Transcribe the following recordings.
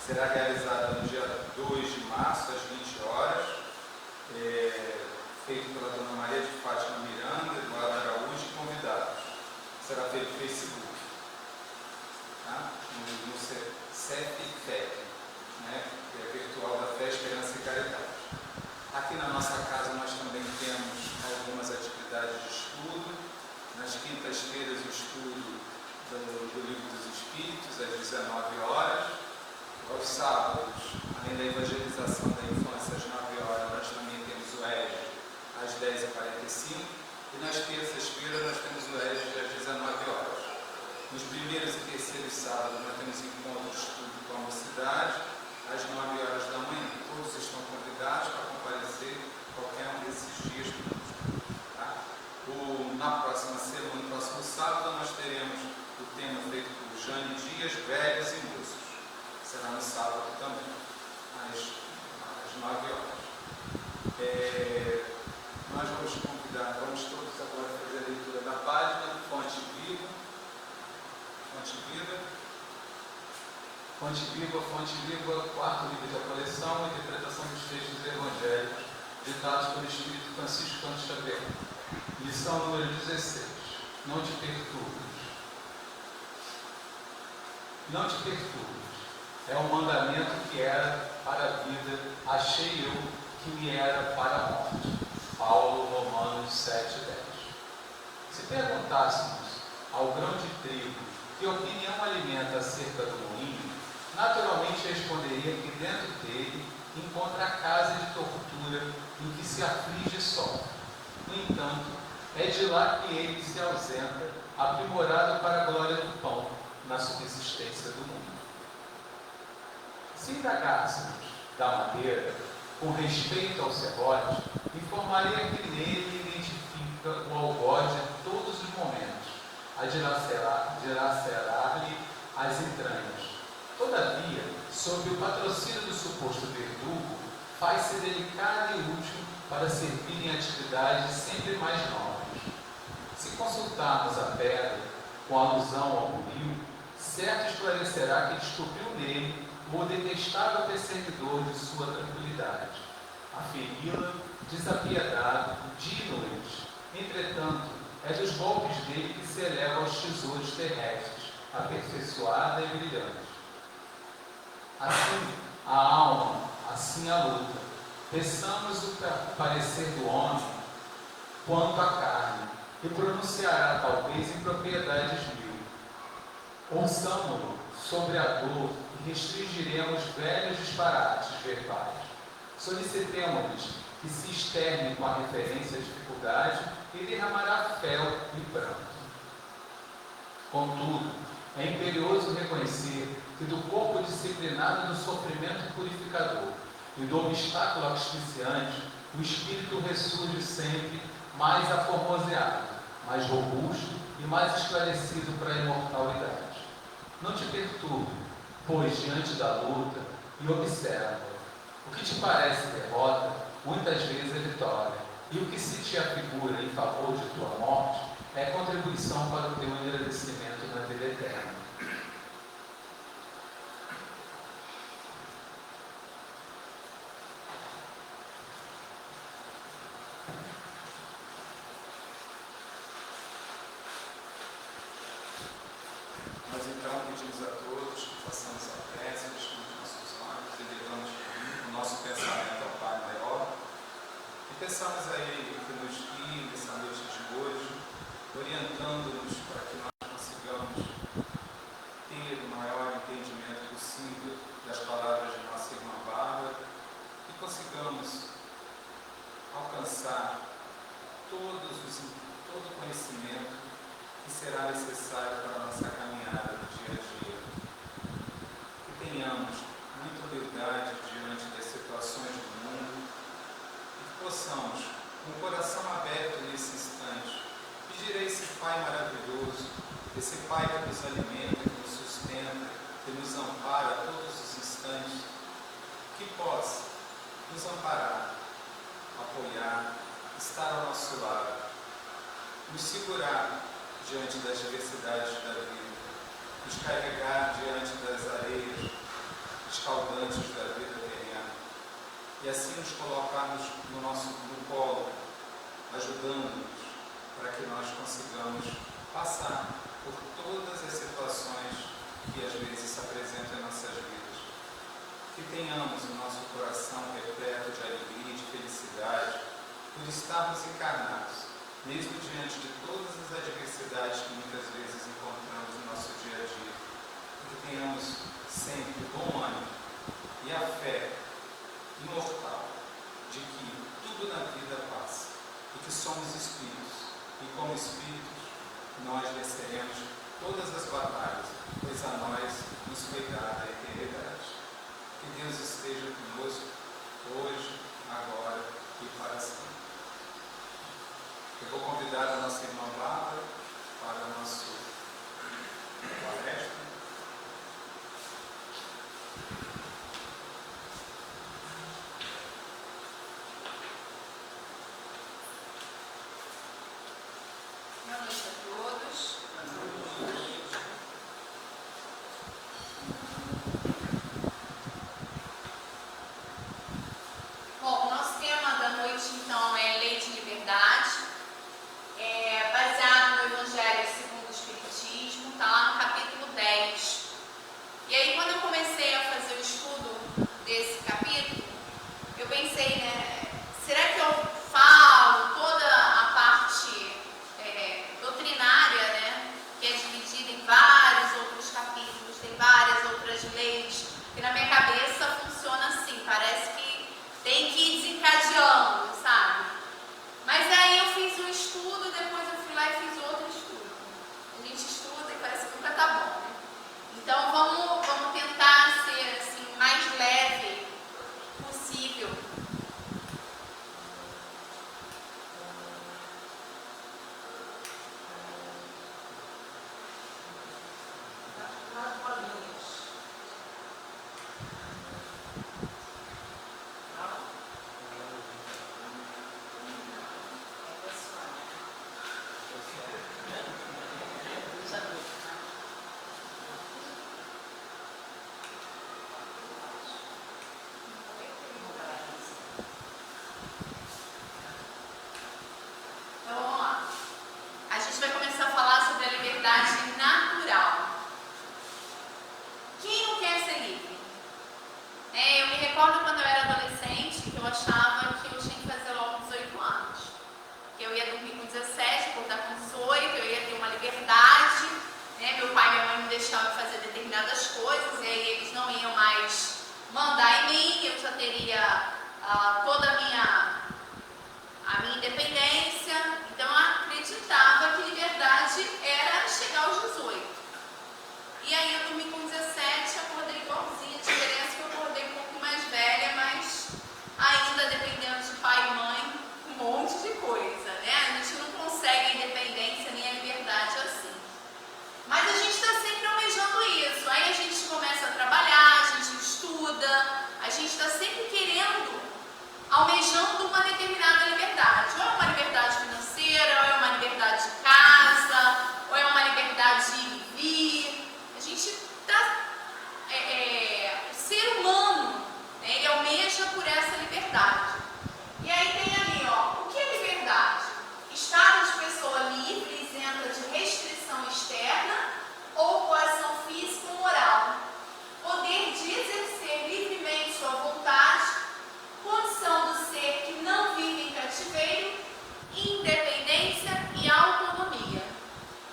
será realizada no dia 2 de março, às 20 horas, feito pela Dona Maria de Fátima Miranda, Eduardo Araújo e convidados. Será feito no Facebook, tá? No CEFIFEC, né? Que é virtual da Fé, Esperança e Caridade. Aqui na nossa casa nós também temos algumas atividades de estudo. Nas quintas-feiras o estudo do Livro dos Espíritos, às 19 horas. Aos sábados, além da evangelização da infância, às 9 horas, nós também temos o EJA, às 10h45. E nas terças-feiras nós temos o EJA, às 19 horas. Nos primeiros e terceiros sábados nós temos encontro de estudo com a mocidade, às 9 horas da manhã. Todos estão convidados para comparecer qualquer um desses dias. Tá? Na próxima semana, no próximo sábado, nós teremos o tema feito por Jane Dias, Velhos e Moços. Será no sábado também, às 9 horas. Nós vamos todos agora fazer a leitura da página Fonte Viva. Fonte Viva, quarto livro da coleção, interpretação dos textos evangélicos, ditados pelo Espírito Francisco Cândido Xavier. Lição número 16. Não te perturbes. Não te perturbes. É um mandamento que era para a vida, achei eu que me era para a morte. Paulo, Romanos 7:10. Se perguntássemos ao grão de trigo que opinião alimenta acerca do moinho, naturalmente responderia que dentro dele encontra a casa de tortura em que se aflige e sofre. No entanto, é de lá que ele se ausenta, aprimorado para a glória do pão, na subsistência do mundo. Se indagássemos da madeira, com respeito ao serrote, informaria que nele identifica o algoz em todos os momentos, a dilacerar-lhe as entranhas. Todavia, sob o patrocínio do suposto verdugo, faz-se delicado e útil para servir em atividades sempre mais nobres. Se consultarmos a pedra com alusão ao buril, certo esclarecerá que descobriu nele o detestável perseguidor de sua tranquilidade. A feri-la, desapiedado, dia-noite. Entretanto, é dos golpes dele que se eleva aos tesouros terrestres, aperfeiçoada e brilhante. Assim a alma, assim a luta. Peçamos o parecer do homem quanto à carne, e pronunciará talvez impropriedades mil. Ouçamo-lo sobre a dor e restringiremos velhos disparates verbais. Solicitemos-lhes que se externem com a referência à dificuldade e derramará fel e pranto. Contudo, é imperioso reconhecer que do corpo disciplinado do sofrimento purificador e do obstáculo auspiciante, o espírito ressurge sempre mais aformoseado, mais robusto e mais esclarecido para a imortalidade. Não te perturbe, pois, diante da luta, e observa. O que te parece derrota, muitas vezes é vitória, e o que se te afigura em favor de tua morte é contribuição para o teu engrandecimento na vida eterna. Nós então pedimos a todos que façamos a prece, fechamos nossos olhos e levamos o nosso pensamento ao Pai Maior. E peçamos a Ele que nos guie nessa noite de hoje, orientando-nos para que nós consigamos ter o maior entendimento possível das palavras de nossa irmã Bárbara e consigamos alcançar todo o conhecimento que será necessário para a nossa caminhada do dia a dia. Que tenhamos muita humildade diante das situações do mundo e que possamos, com o coração aberto nesse instante, pedir a esse Pai maravilhoso, esse Pai que nos alimenta, que nos sustenta, que nos ampara a todos os instantes, que possa nos amparar, apoiar, estar ao nosso lado, nos segurar diante das diversidades da vida, nos carregar diante das areias, nos escaldantes da vida terrena, e assim nos colocarmos no colo, ajudando-nos para que nós consigamos passar por todas as situações que às vezes se apresentam em nossas vidas. Que tenhamos o nosso coração repleto de alegria e de felicidade por estarmos encarnados, mesmo diante de todas as adversidades que muitas vezes encontramos no nosso dia a dia. Que tenhamos sempre bom ânimo e a fé imortal de que tudo na vida passa e que somos espíritos, e como espíritos nós venceremos todas as batalhas, pois a nós nos foi dada a eternidade. Que Deus esteja conosco hoje, agora e para sempre. Eu vou convidar a nossa irmã Bárbara para o nosso palestra. Boa noite a todos. Bom, o nosso tema da noite então é Lei de Liberdade, baseado no Evangelho segundo o Espiritismo, está lá no capítulo 10. E aí, quando eu comecei a fazer o estudo desse capítulo, eu pensei, será que eu falo toda a parte doutrinária, que é dividida em vários outros capítulos, tem várias outras leis, que na minha cabeça funciona assim, parece que tem que ir desencadeando, sabe? Mas aí eu fiz um estudo, depois eu fui lá e fiz outro estudo. A gente estuda e parece que nunca tá bom, né? Então vamos tentar ser assim, mais leve possível. Então vamos lá. A gente vai começar a falar sobre a liberdade natural. Quem não quer ser livre? Eu me recordo quando eu era adolescente que eu achava que eu tinha que fazer logo 18 anos. Que eu ia dormir com 17, acordar com 18, eu ia ter uma liberdade. Meu pai e minha mãe me deixavam fazer determinadas coisas, e aí eles não iam mais mandar em mim, eu já teria toda a minha independência. Então eu acreditava que liberdade era chegar aos 18. E aí eu dormi com 17, acordei igualzinha, a diferença é que eu acordei um pouco mais velha, mas ainda dependendo de pai e mãe, um monte de coisa, A gente não consegue a independência nem a liberdade assim. Mas a gente está sempre almejando isso. Aí a gente começa a trabalhar, a gente estuda, a gente está sempre querendo, almejando uma determinada liberdade. Ou é uma liberdade financeira, ou é uma liberdade de casa, ou é uma liberdade de vir. A gente está... o ser humano, ele almeja por essa liberdade. E aí tem ali, o que é liberdade? Estado de pessoa livre, isenta de restrição externa ou coação física ou moral. Poder de exercer livremente sua vontade, condição do ser que não vive em cativeiro, independência e autonomia.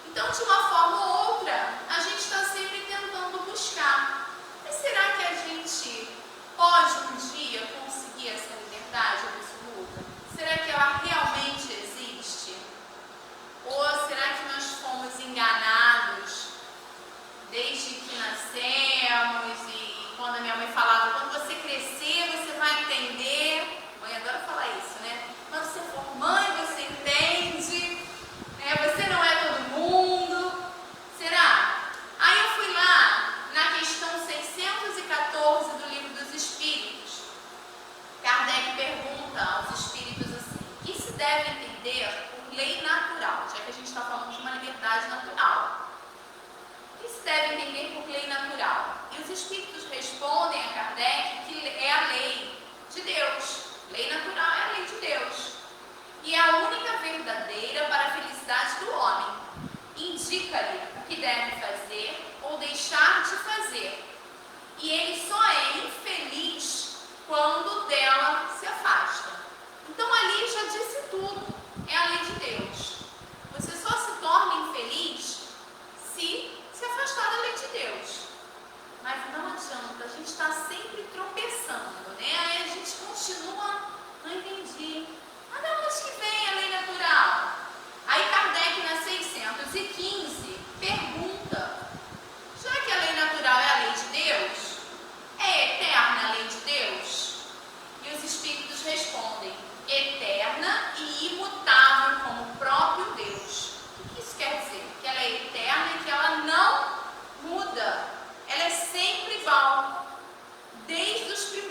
Então, de uma forma ou outra, a gente está sempre tentando buscar. Mas será que a gente pode um dia conseguir essa liberdade absoluta? Será que ela realmente existe? Ou será que nós fomos enganados desde que nascemos? E quando a minha mãe falava, quando você crescer, você vai entender. Mãe adora falar isso, Quando você for mãe, você entende. Você não é todo mundo. Será? Aí eu fui lá na questão 614 do Livro dos Espíritos.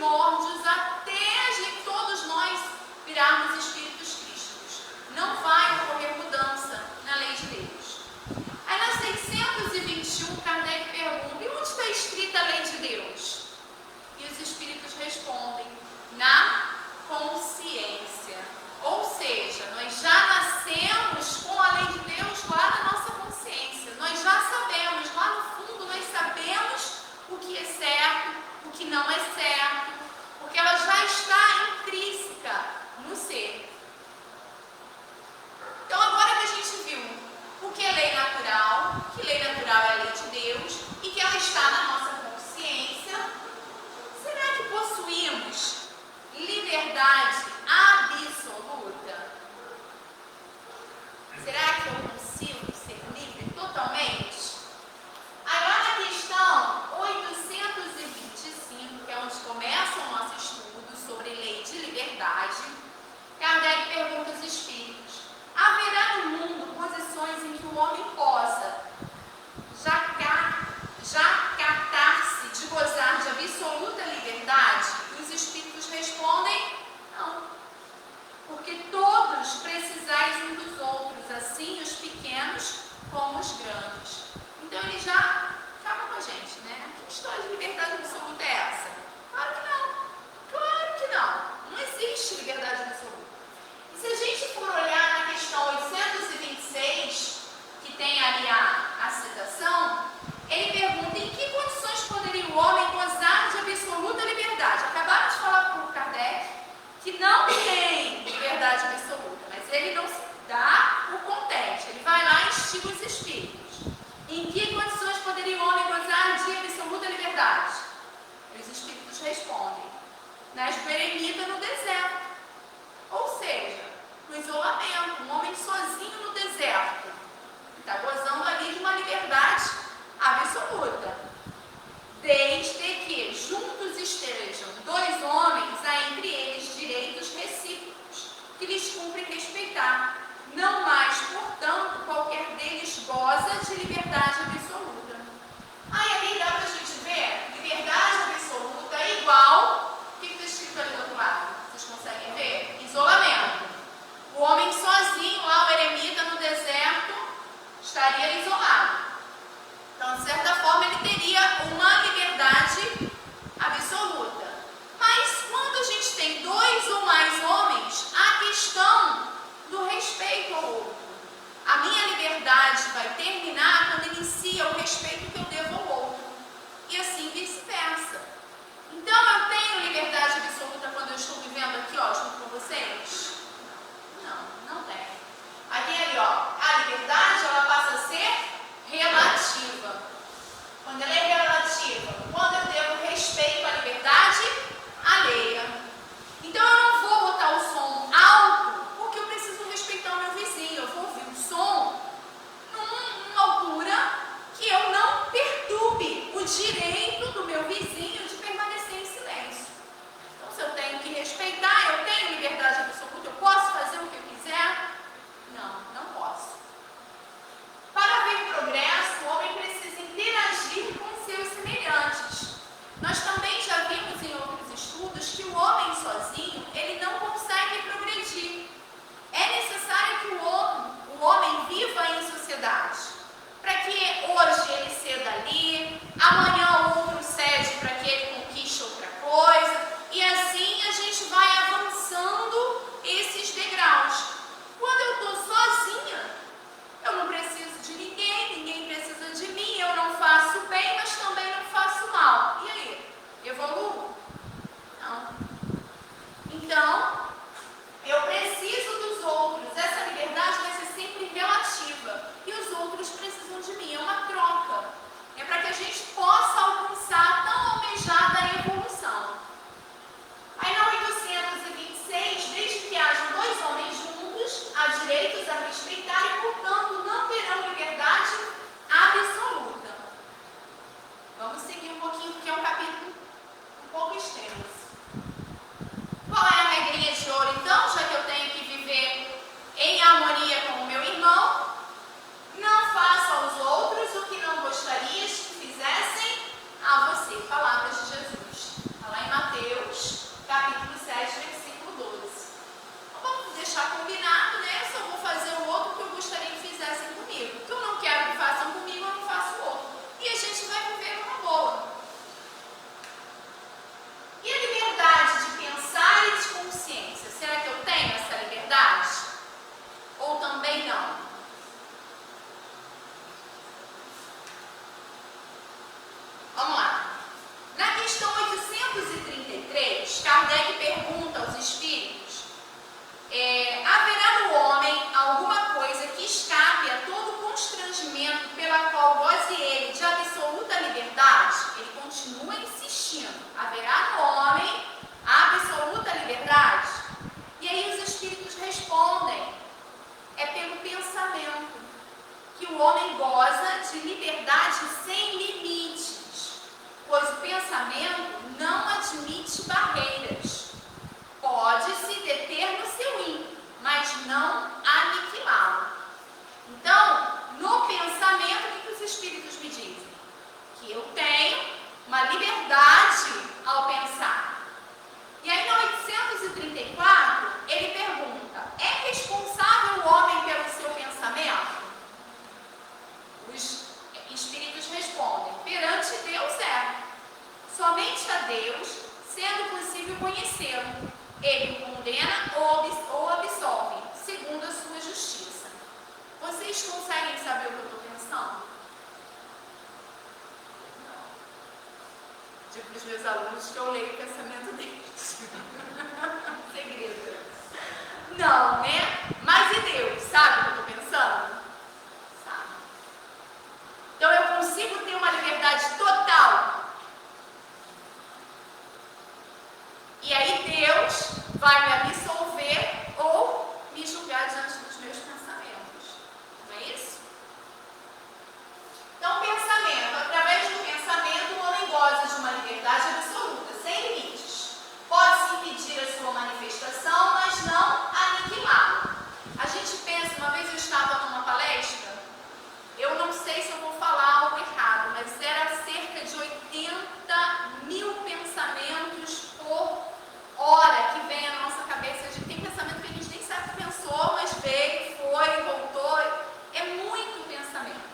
primórdios até todos nós virarmos espíritos crísticos. Não vai ocorrer mudança na lei de Deus. Aí na 621, Kardec pergunta: e onde está escrita a lei de Deus? E os espíritos respondem: na consciência. Ou seja, nós já nascemos com a lei de Deus lá na nossa consciência. Nós já sabemos, lá no fundo nós sabemos o que é certo, o que não é certo, porque ela já está intrínseca no ser. Então agora que a gente viu o que é lei natural, que lei natural é a lei de Deus e que ela está na nossa consciência, será que possuímos liberdade absoluta? Será que eu consigo ser livre totalmente? Aí lá na questão 825, que é onde começa o nosso estudo sobre lei de liberdade, Kardec pergunta aos espíritos: haverá no mundo posições em que o homem possa jacatar-se de gozar de absoluta liberdade? E os espíritos respondem: não. Porque todos precisais uns dos outros, assim os pequenos como os grandes. Então ele já acaba com a gente, né? Que história de liberdade absoluta é essa? Claro que não. Claro que não. Não existe liberdade absoluta. E se a gente for olhar na questão 826, que tem ali a citação, ele pergunta: em que condições poderia o homem gozar de absoluta liberdade? Acabaram de falar por Kardec que não tem liberdade absoluta, mas ele não se dá o contexto, ele vai lá e instiga os espíritos. Em que condições poderia o homem gozar de absoluta liberdade? E os espíritos respondem: nas do eremita no deserto. Ou seja, no isolamento, um homem sozinho no deserto, está gozando ali de uma liberdade absoluta. Desde que juntos estejam dois homens, há entre eles direitos recíprocos, que lhes cumpre respeitar. Não mais, portanto, qualquer deles goza de liberdade absoluta. Aí dá para a gente ver, liberdade absoluta é igual, o que está escrito ali do outro lado? Vocês conseguem ver? Isolamento. O homem sozinho lá, o eremita no deserto, estaria isolado. Então, de certa forma, ele teria uma liberdade há no homem a absoluta liberdade? E aí os espíritos respondem, é pelo pensamento, que o homem goza de liberdade sem limites, pois o pensamento não admite barreiras. Pode-se deter no seu ímpeto, mas não aniquilá-lo. Então, no pensamento, o que os espíritos me dizem? Que eu tenho uma liberdade ao pensar. E aí, no 834, ele pergunta, é responsável o homem pelo seu pensamento? Os espíritos respondem, perante Deus é. Somente a Deus, sendo possível conhecê-lo, ele o condena ou absolve, segundo a sua justiça. Vocês conseguem saber o que eu estou pensando? Não. Digo para os meus alunos que eu leio o pensamento deles. Segredo. Não, né? Mas e Deus? Sabe o que eu estou pensando? Sabe. Então eu consigo ter uma liberdade total. E aí Deus vai me absolver ou me julgar diante dos meus pensamentos. Não é isso? Então, pensamento. Através do pensamento, o homem goza de uma liberdade absoluta, sem limites. Pode-se impedir a sua manifestação, mas não aniquilá-la. A gente pensa, uma vez eu estava numa palestra, eu não sei se eu vou falar algo errado, mas era cerca de 80.000 pensamentos por hora que vem à nossa cabeça. Tem pensamento que a gente nem sabe o que pensou, mas veio, foi, voltou. É muito pensamento.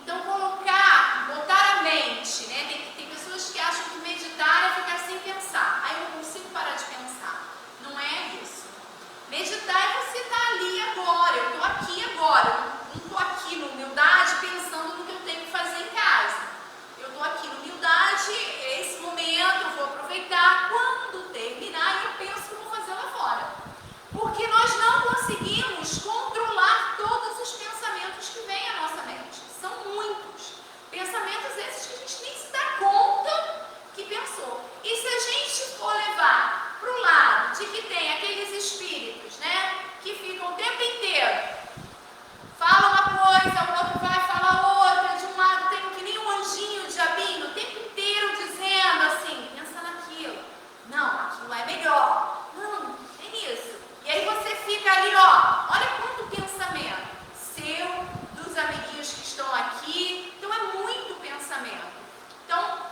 Então, botar a mente, né? Tem pessoas que acham que meditar é ficar sem pensar. Aí eu não consigo parar de pensar. Não é isso. Meditar é você estar ali agora. Eu estou aqui agora. Eu não estou aqui na humildade pensando no que eu tenho que fazer em casa. Eu estou aqui na humildade, esse momento eu vou aproveitar. Quando terminar, eu penso que vou fazer lá fora. Porque nós não conseguimos controlar todos os pensamentos que vêm à nossa mente. São muitos. Pensamentos esses que a gente nem se dá conta que pensou. E se a gente for levar para o lado de que tem aqueles espíritos, né, que ficam o tempo inteiro, fala uma coisa, o outro vai falar outra, de um lado tem que nem um anjinho, o diabinho, o tempo inteiro dizendo assim, pensa naquilo. Não, aquilo é melhor. Não, é isso. E aí você fica ali, ó, olha quanto pensamento seu, dos amiguinhos que estão aqui. Então é muito pensamento. Então,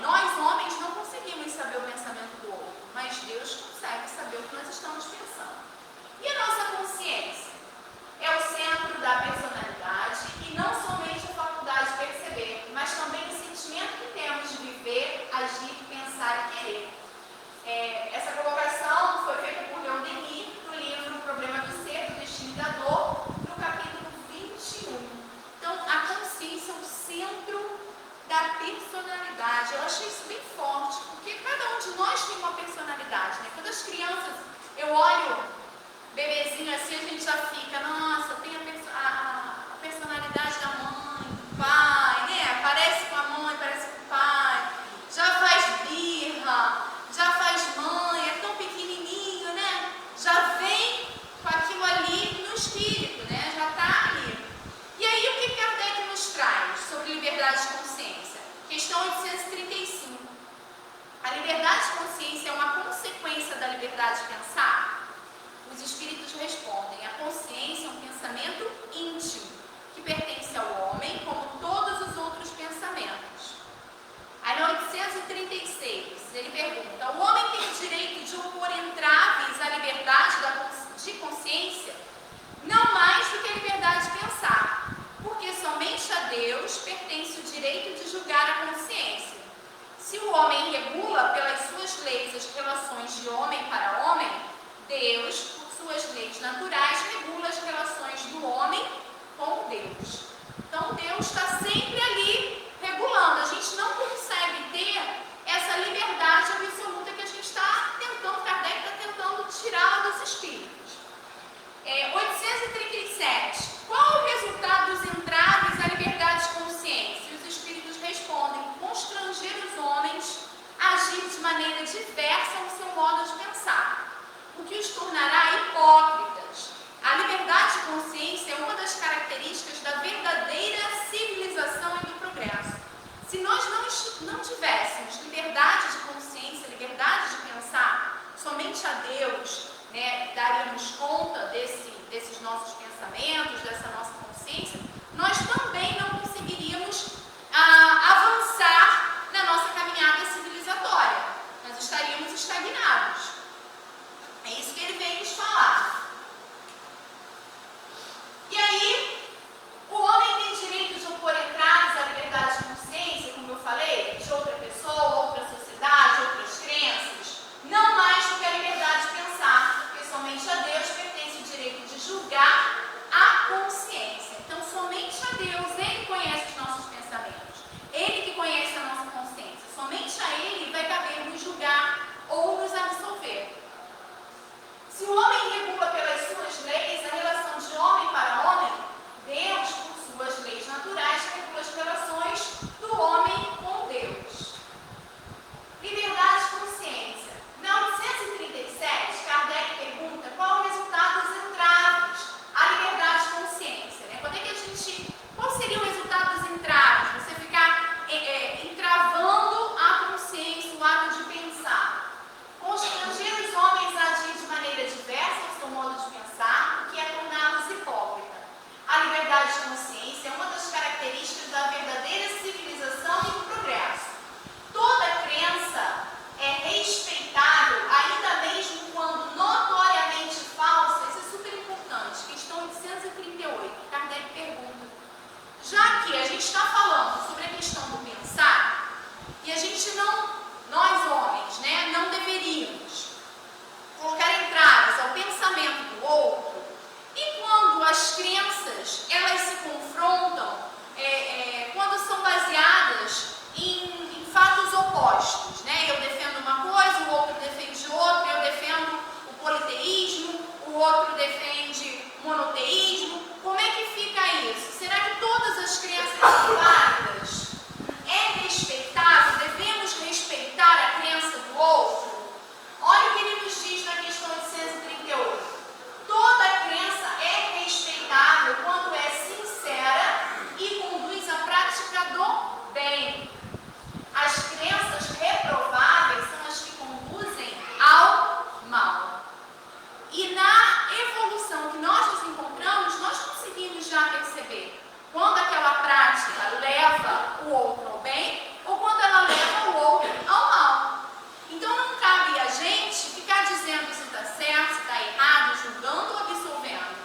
nós homens não conseguimos saber o pensamento do outro, mas Deus consegue saber o que nós estamos pensando. E a nossa consciência? É o centro da personalidade e não somente a faculdade de perceber, mas também o sentimento que temos de viver, agir, pensar e querer. Essa colocação foi feita por Leon Denis no livro O Problema do Ser, do Destino e da Dor, no capítulo 21. Então, a consciência é o centro da personalidade. Eu achei isso bem forte, porque cada um de nós tem uma personalidade, né? Quando as crianças, eu olho bebezinho assim, a gente já fica, nossa, tem a personalidade da mãe, do pai, né? Parece com a mãe, parece com o pai, já faz birra, já faz mãe, é tão pequenininho, né? Já vem com aquilo ali no espírito, né? Já está ali. E aí o que Kardec nos traz sobre liberdade de consciência? Questão 835. A liberdade de consciência é uma consequência da liberdade de pensar? Os espíritos respondem, a consciência é um pensamento íntimo, que pertence ao homem, como todos os outros pensamentos. Aí no 836, ele pergunta, o homem tem o direito de opor entraves à liberdade de consciência? Não mais do que a liberdade de pensar, porque somente a Deus pertence o direito de julgar a consciência. Se o homem regula pelas suas leis as relações de homem para homem, Deus, por suas leis naturais, regula as relações do homem com Deus. Então, Deus está sempre ali regulando. A gente não consegue ter essa liberdade absoluta que a gente está tentando, Kardec está tentando tirar dos espíritos. 837. Qual o resultado dos entraves à liberdade de consciência? E os espíritos respondem, constranger os homens a maneira diversa no seu modo de pensar, o que os tornará hipócritas. A liberdade de consciência é uma das características da verdadeira civilização e do progresso. Se nós não tivéssemos liberdade de consciência, liberdade de pensar somente a Deus, né, daríamos conta desses nossos pensamentos, dessa nossa consciência, nós também não conseguiríamos avançar na nossa caminhada civilizatória. Nós estaríamos estagnados. É isso que ele veio nos falar. E aí, o homem tem direito de opor entraves à liberdade de consciência, como eu falei, de outra pessoa, outra sociedade, outras crenças, não mais do que a liberdade de pensar, porque somente a Deus pertence o direito de julgar a consciência. Então, somente a Deus, Ele conhece os nossos pensamentos, Ele que conhece a nossa consciência, somente a Ele vai caber nos julgar ou nos absolver. Se o homem regula pelas suas leis a relação de homem para homem, Deus, por suas leis naturais, regula as relações do homem com Deus. Liberdade de consciência. Na 837, Kardec pergunta qual o resultado dos entraves à liberdade de consciência. Né? Qual seria o resultado dos entraves? Você ficar entravando a consciência, o ato de pensar. Constranger os homens a agir de maneira diversa ao seu modo de pensar, o que é torná-los hipócritas. A liberdade de consciência é uma das características da verdadeira civilização e do progresso. Toda crença é respeitável, ainda mesmo quando notoriamente falsa. Isso é super importante. Questão 838. Kardec pergunta: já que a gente está falando sobre a questão do pensar, e a gente nós homens, né, não deveríamos colocar entraves ao pensamento do outro, e quando as crenças elas se confrontam, quando são baseadas em fatos opostos, né? Eu defendo uma coisa, o outro defende outra, eu defendo o politeísmo, o outro defende o monoteísmo. Como é que fica isso? Será que todas as crenças são válidas? É respeitável? Devemos respeitar a crença do outro? Olha o que ele nos diz na questão 838. Toda crença é respeitável quando é sincera e conduz à prática do bem. As crenças reprováveis são as que conduzem ao mal. E na evolução que nós nos encontramos, nós conseguimos já perceber quando aquela prática leva o outro ao bem ou quando ela leva o outro ao mal. Então não cabe a gente ficar dizendo se está certo, se está errado, julgando ou absolvendo.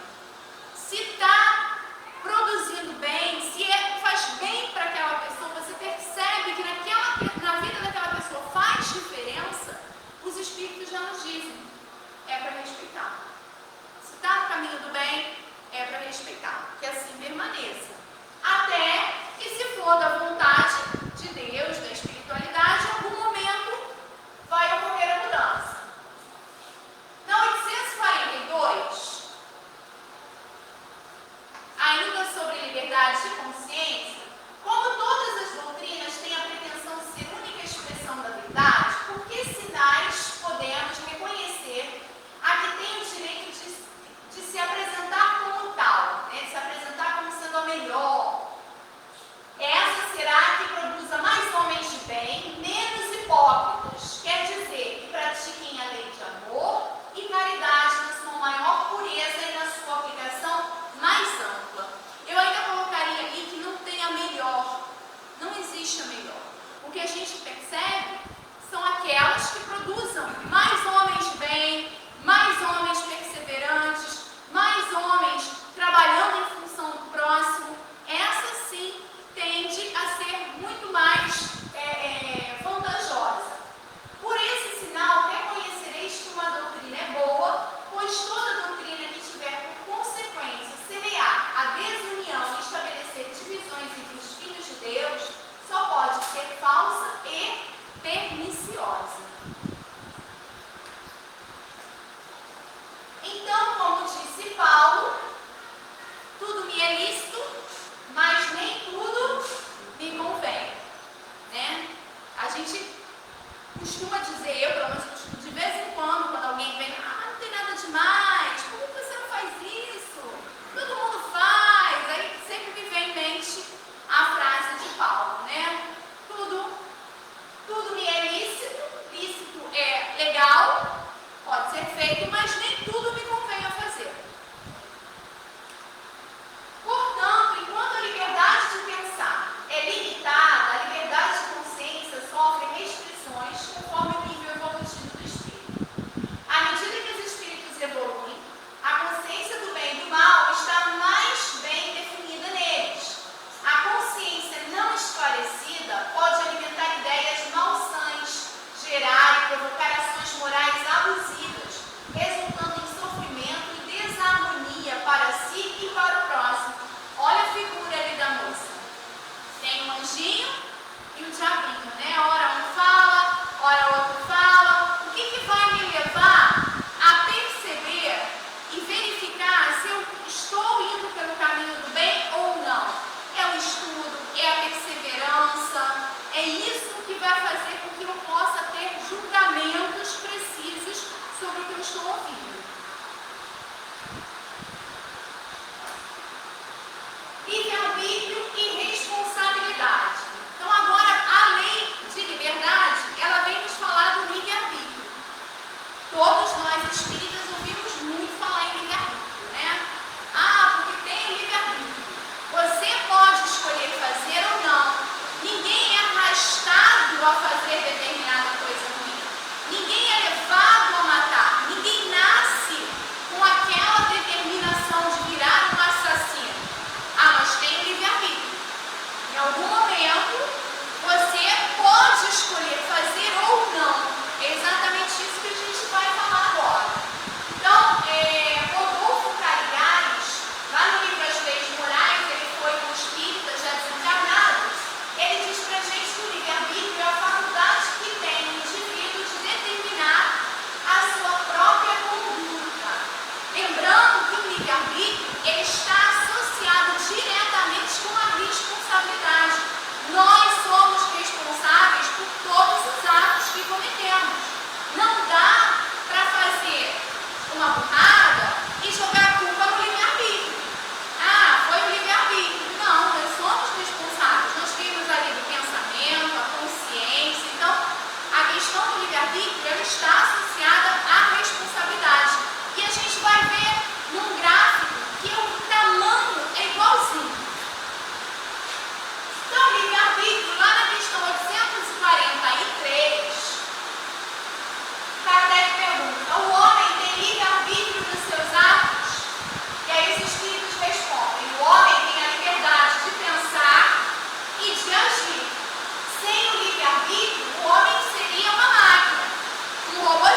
Se está produzindo bem, se faz bem para aquela pessoa, você percebe que na vida daquela pessoa faz diferença, os espíritos já nos dizem, é para respeitar. Se está no caminho do bem, é para respeitar, que assim permaneça. Até que, se for da vontade de Deus, da espiritualidade, em algum momento vai ocorrer a mudança. Na 842, ainda sobre liberdade de consciência, como todas as doutrinas têm a pretensão de ser única expressão da verdade, por que sinais podemos reconhecer a que tem o direito de se apresentar como tal, né? De se apresentar como sendo a melhor? Essa será a que produza mais homens de bem, menos hipócritas, quer dizer, que pratiquem a lei de amor e caridade na sua maior pureza e na sua aplicação mais ampla. Eu ainda colocaria ali que não tem a melhor, não existe a melhor. O que a gente percebe são aquelas que produzam mais homens de bem, mais homens perseverantes, mais homens trabalhando em função do próximo. Essa sim tende a ser muito mais vantajosa. Por esse sinal, reconhecereis que uma doutrina é boa, pois toda doutrina que tiver por consequência semear a desunião e estabelecer divisões entre os filhos de Deus, só pode ser falsa e perniciosa. Então, como disse Paulo, tudo me é lícito, mas nem tudo me convém, né? Os costuma dizer, eu pelo menos costumo de vez em quando alguém vem, não tem nada demais, por que você não faz isso? Todo mundo faz. Aí sempre me vem em mente a frase de Paulo, né? Tudo me é lícito é legal, pode ser feito, mas nem tudo me convém a fazer. Portanto, enquanto a liberdade de pensar é limitada, a liberdade de consciência sofre restrições conforme o nível evolutivo do espírito. À medida que os espíritos evoluem, a consciência do bem e do mal está mais bem definida neles. A consciência não esclarecida pode alimentar ideias malsãs, gerar e provocar ações morais abusivas, resultando em sofrimento e desarmonia para si e para o próximo. Olha a figura ali da moça. Tem um anjinho e um diabinho, né? Ora um fala, ora o outro fala. O que vai me levar a perceber e verificar se eu estou indo pelo caminho do bem ou não? É o estudo, é a perseverança, é isso que vai fazer com que eu possa ter julgamentos precisos sobre o que eu estou ouvindo. Livre-arbítrio e responsabilidade. Então agora a lei de liberdade, ela vem nos falar do livre-arbítrio. Todos nós espíritas ouvimos muito falar em livre-arbítrio, né? Porque tem livre-arbítrio. Você pode escolher fazer ou não. Ninguém é arrastado a fazer determinada coisa ruim. Ninguém é levado a matar. Ninguém nasce com aquela determinação de virar um assassino. Mas tem livre-arbítrio. Em algum momento, você pode escolher fazer ou não. É exatamente isso que a gente vai falar agora. Então, Rodolfo Carigares, lá no livro As Leis Morais, ele foi com espíritas já desencarnados. Ele diz pra gente que o livre-arbítrio é a faculdade que tem o indivíduo de determinar a sua própria conduta. Lembrando que o livre-arbítrio ele está associado diretamente com a responsabilidade. Nós somos responsáveis por todos os atos que cometemos. Não dá para fazer uma burrada e jogar a culpa no livre-arbítrio. Foi o livre-arbítrio. Não, nós somos responsáveis. Nós temos ali do pensamento, a consciência. Então, a questão do livre-arbítrio ela está associada à responsabilidade. E a gente vai ver num gráfico que o tamanho é igualzinho. Então, livre-arbítrio, lá na questão 843, Kardec pergunta: o homem tem livre-arbítrio dos seus atos? E aí os espíritos respondem: o homem tem a liberdade de pensar e de agir. Sem o livre-arbítrio, o homem seria uma máquina, um robô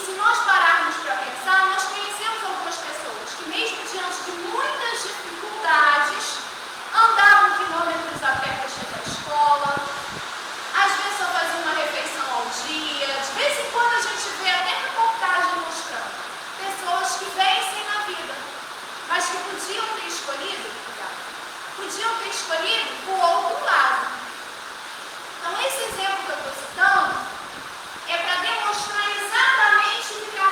se nós pararmos para pensar, nós conhecemos algumas pessoas que mesmo diante de muitas dificuldades, andavam quilômetros a pé para chegar à escola, às vezes só faziam uma refeição ao dia, de vez em quando a gente vê até reportagem mostrando pessoas que vencem na vida, mas que podiam ter escolhido o outro lado. Então esse exemplo que eu estou citando é para demonstrar exatamente o que a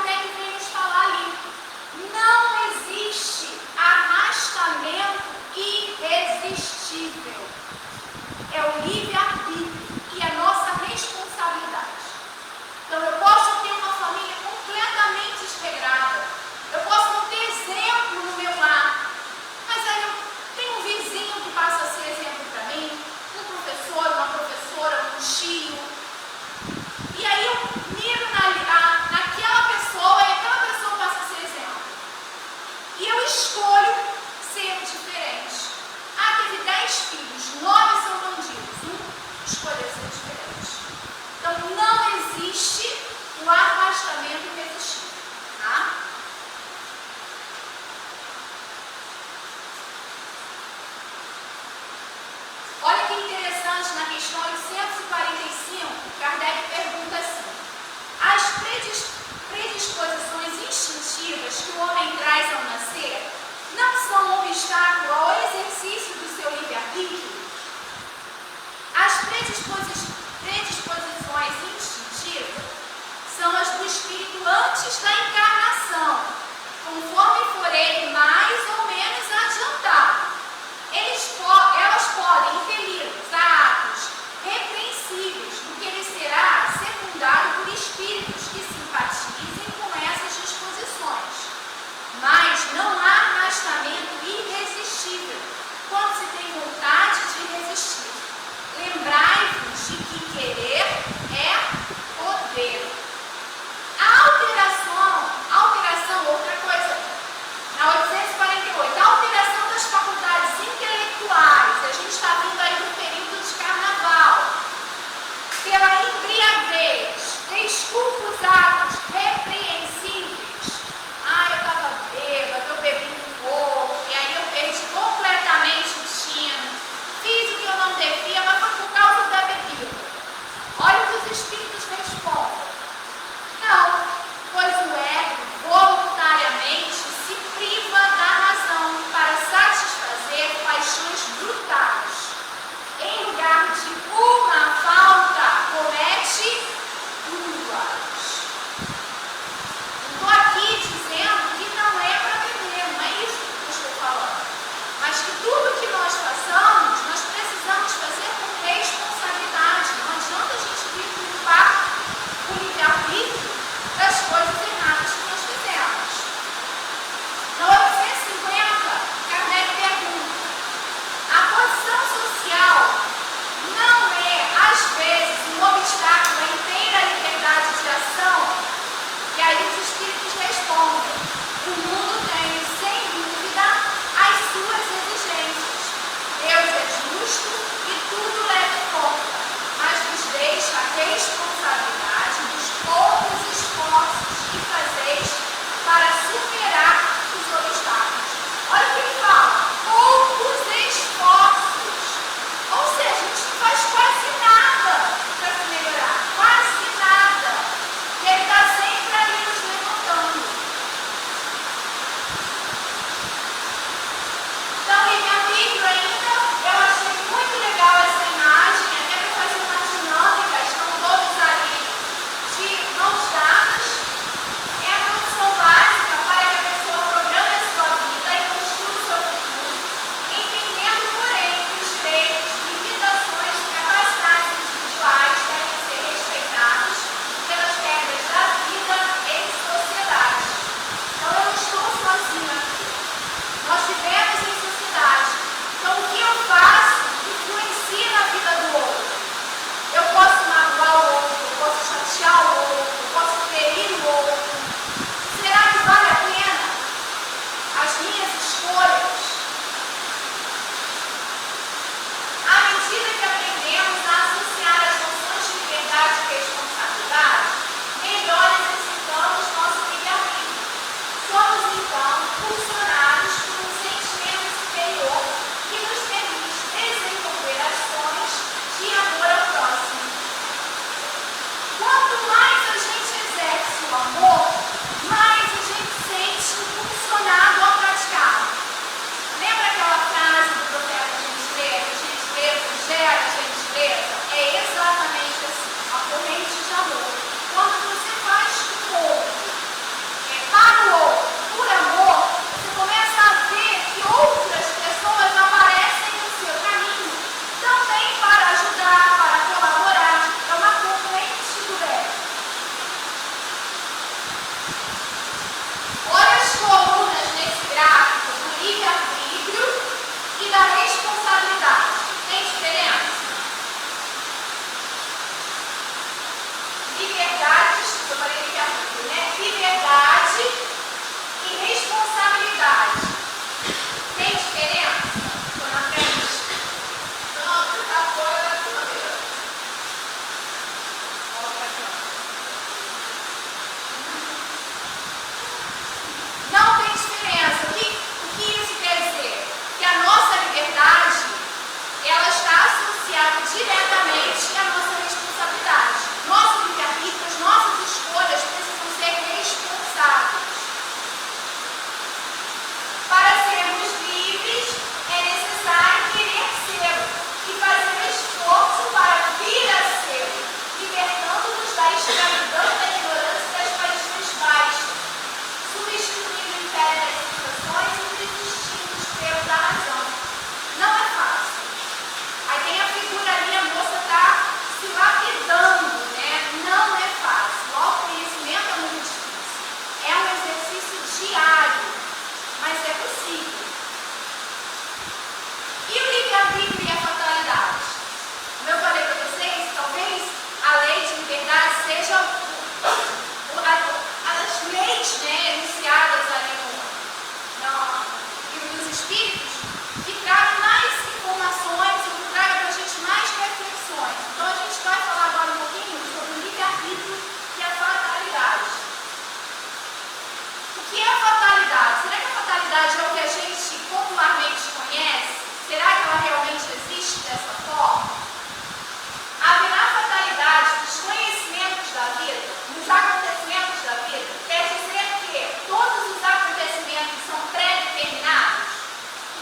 os acontecimentos da vida, quer dizer que todos os acontecimentos são pré-determinados?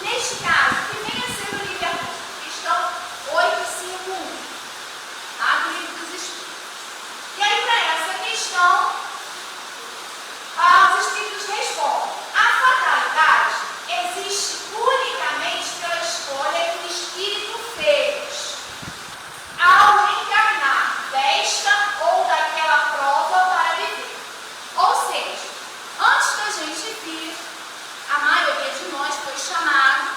Neste caso, que vem a ser o livre-arbítrio? Questão 851, tá? Do Livro dos Espíritos. E aí, para essa questão, os Espíritos respondem: a fatalidade existe unicamente pela escolha que o Espírito fez ao encarnar desta ou daquela prova para viver. Ou seja, antes da gente vir, a maioria de nós foi chamado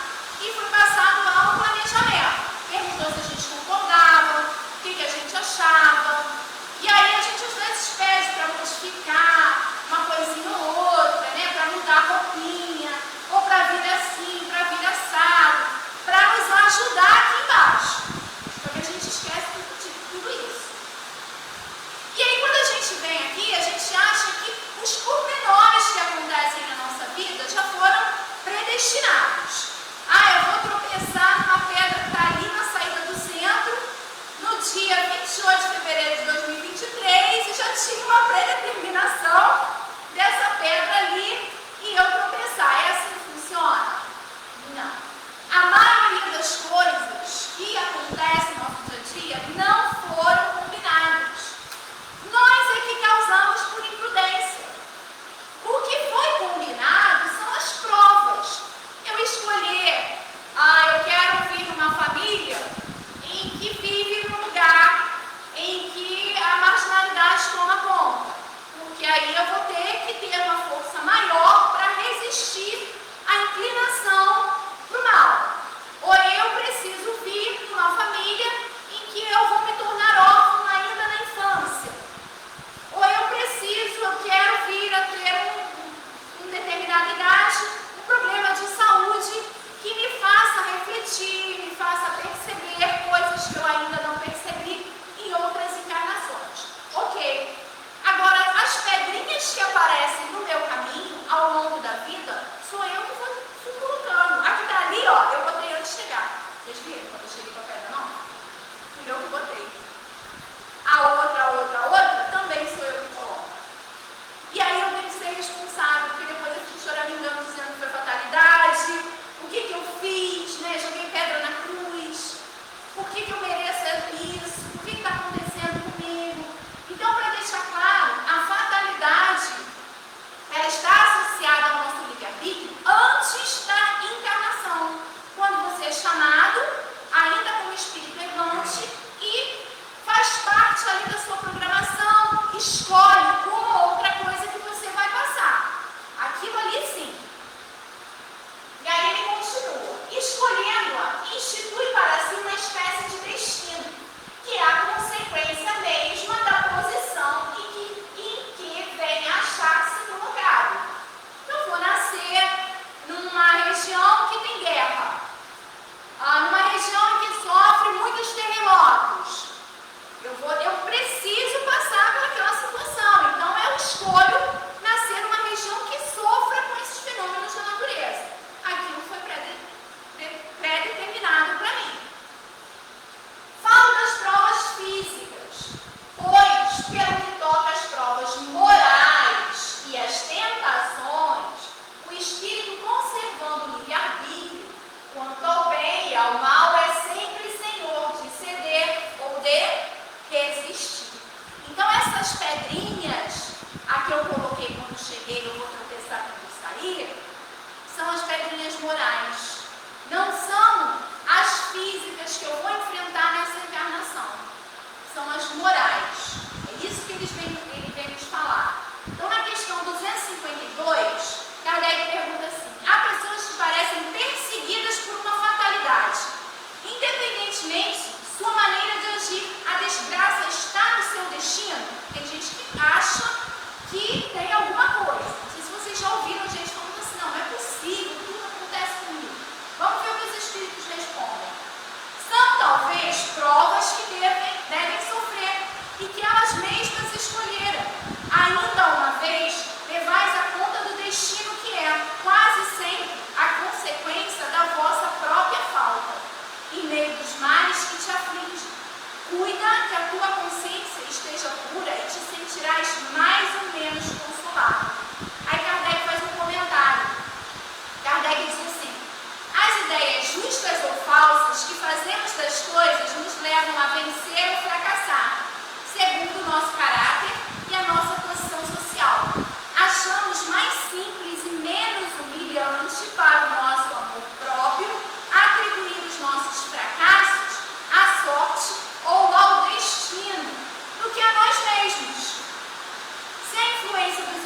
e foi passado lá um planejamento. Perguntou se a gente concordava, o que a gente achava. E aí a gente às vezes pede para modificar uma coisinha ou outra, né? Para mudar a roupinha, ou para vir assim, para vir assado, para nos ajudar aqui embaixo. Só que a gente esquece de tudo isso. E aí quando a gente vem aqui, a gente acha que os pormenores que acontecem na nossa vida já foram predestinados. Eu vou tropeçar numa pedra que está ali na saída do centro, no dia 28 de fevereiro de 2023, e já tinha uma predeterminação dessa pedra ali e eu tropeçar. É assim que funciona? Não. A maioria das coisas que acontecem no nosso dia a dia não foram combinadas. Nós é que causamos por imprudência. O que foi combinado são as provas. Eu escolhi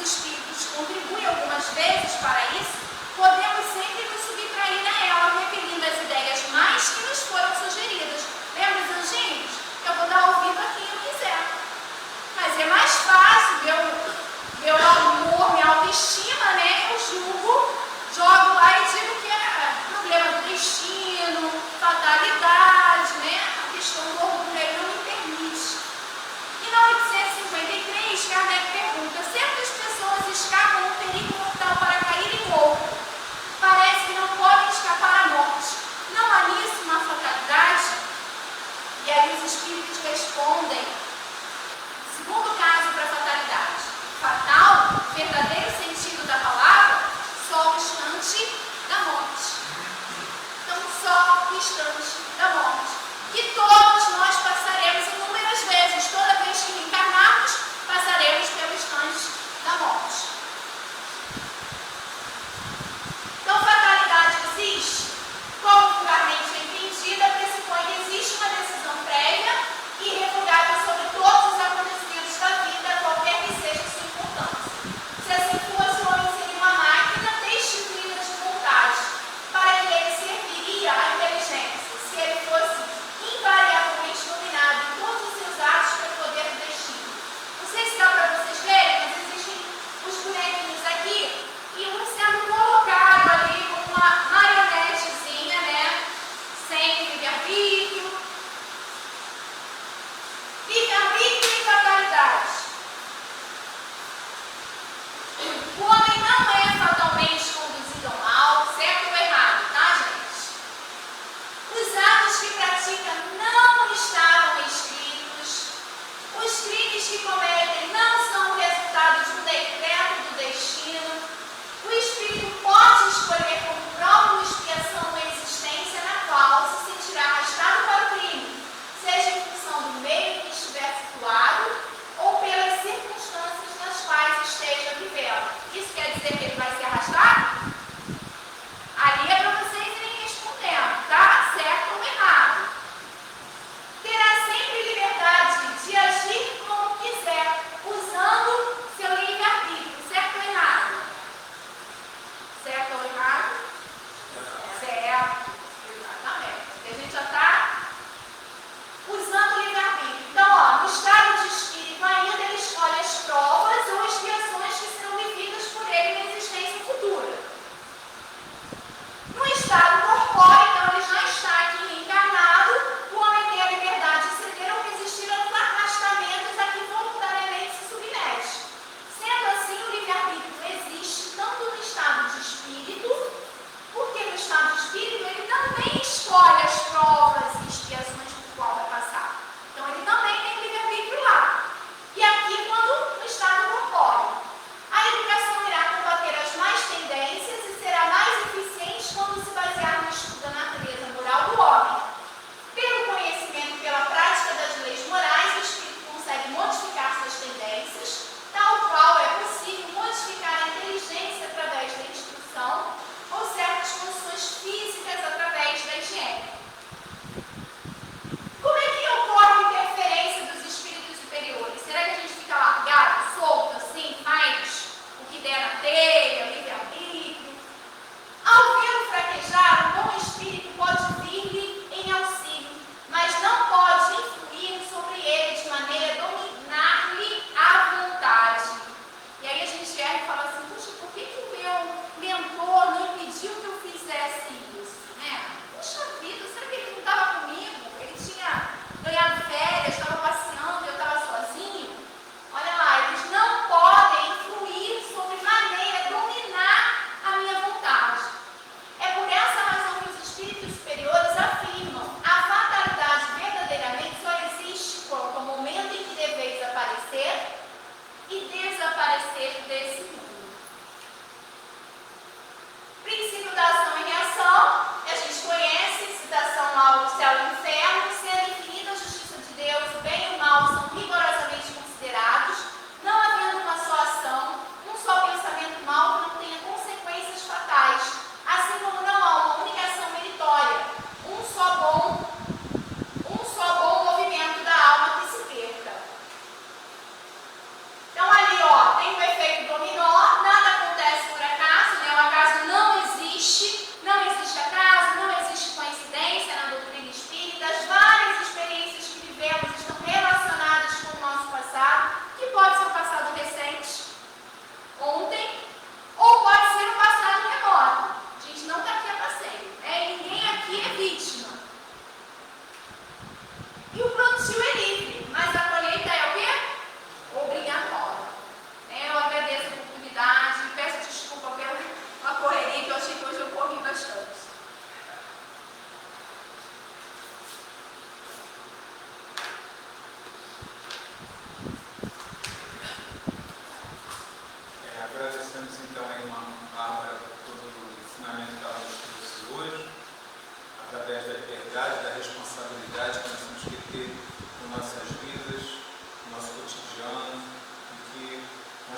espíritos contribuem algumas vezes para isso, podemos sempre nos subtrair a ela, repelindo as ideias mais que nos foram sugeridas. Lembra os anjinhos? Eu vou dar ouvido a quem eu quiser. Mas é mais fácil, meu amor, minha autoestima, né? Eu julgo, jogo lá e digo que é problema do destino, fatalidade, né? A questão do orgulho aí não me permite. E na 853, Kardec pergunta: certas pessoas escapam um perigo mortal para cair em outro,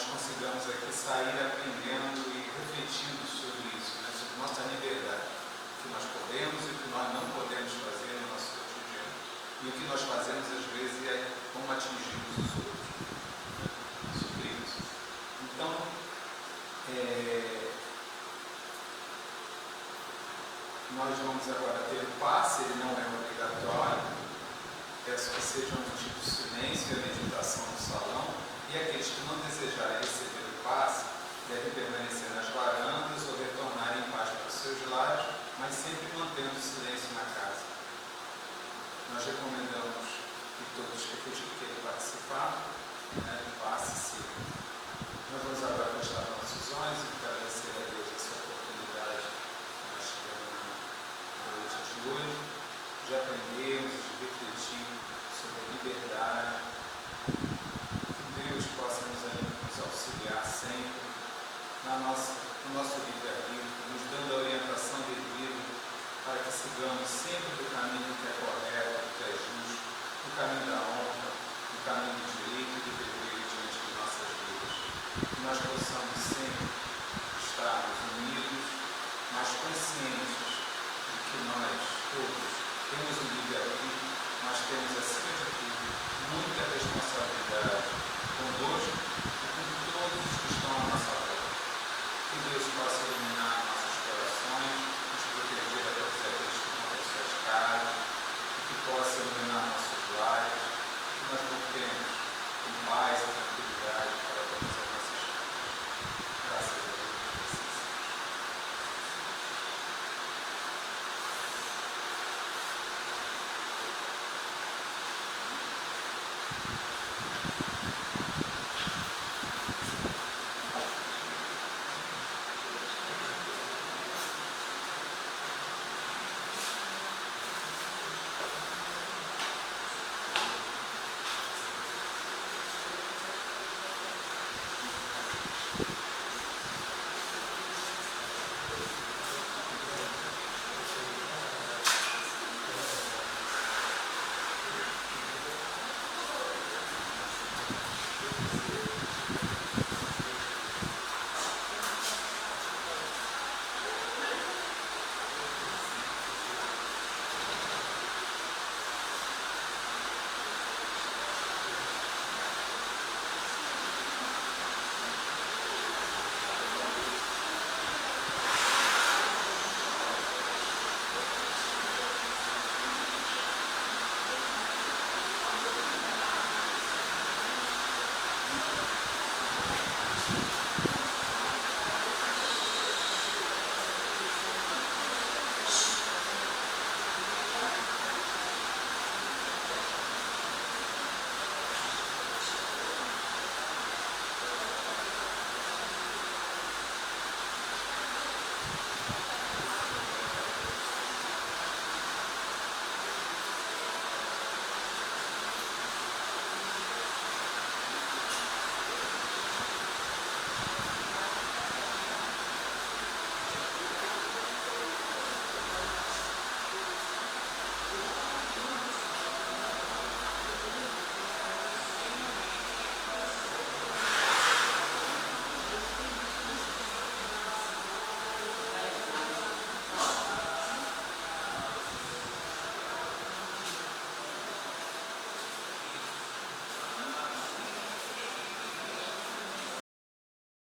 consigamos aqui sair aprendendo e refletindo sobre isso, né? Sobre nossa liberdade, o que nós podemos e o que nós não podemos fazer no nosso cotidiano. E o que nós fazemos às vezes é como atingimos os outros, né? Sobre isso. Então, nós vamos agora ter o passe, ele não é obrigatório. Peço que seja um tipo de silêncio e a meditação no salão. E aqueles que não desejarem receber o passe devem permanecer nas varandas ou retornar em paz para os seus lares, mas sempre mantendo silêncio na casa. Nós recomendamos que todos que queiram participar, né, do passe sigam. Nós vamos agora fechar nossos olhos e agradecer a Deus essa oportunidade que nós tivemos na noite de hoje, de aprendermos, de refletir sobre a liberdade. Que Deus possa nos auxiliar sempre no nosso livre-arbítrio, nos dando a orientação devida para que sigamos sempre do caminho que é correto, que é justo, do caminho da honra, do caminho do direito e do dever diante de nossas vidas. Que nós possamos sempre estarmos unidos, mas conscientes de que nós todos temos um livre-arbítrio, nós temos, acima de tudo, muita responsabilidade conosco